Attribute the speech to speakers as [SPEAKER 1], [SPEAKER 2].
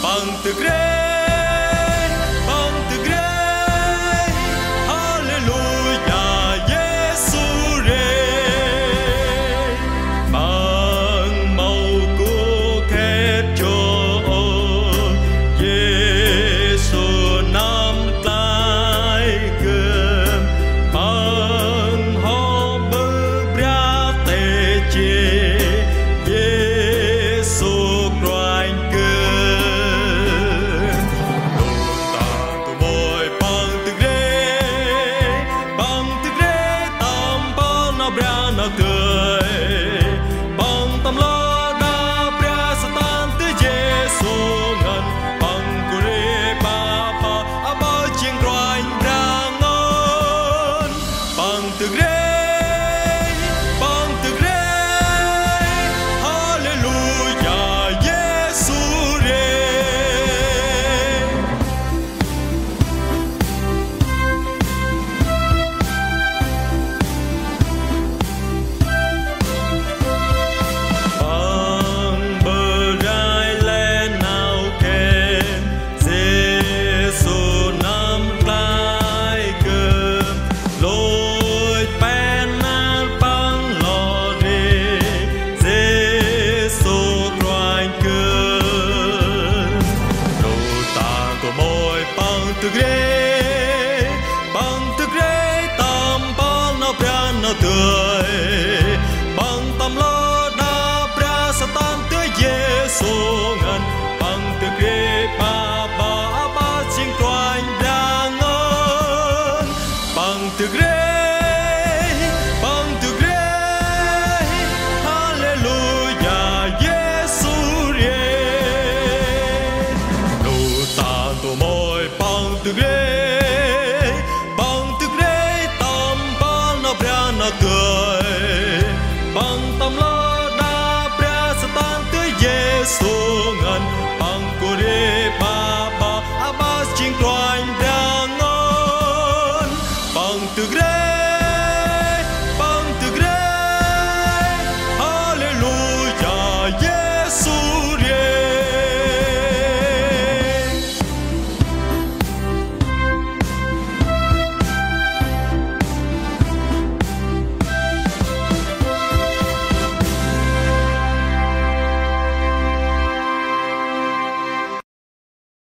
[SPEAKER 1] bằng từ ghế Hallelujah Giêsu rê bằng màu của khét cho Giêsu nắm tay gươm bằng họ bơ bra tê chê Giêsu Christ tươi bằng tâm lo đa bia satan tới Giêsu ngân bằng curi ba ba chiên roanh ra ngon bằng từ ghế Hallelujah Giêsu rê từ ghế tam bang nó bia nó tươi bằng tâm lo đa bia satan tới Giêsu ngân bằng từ ghế ba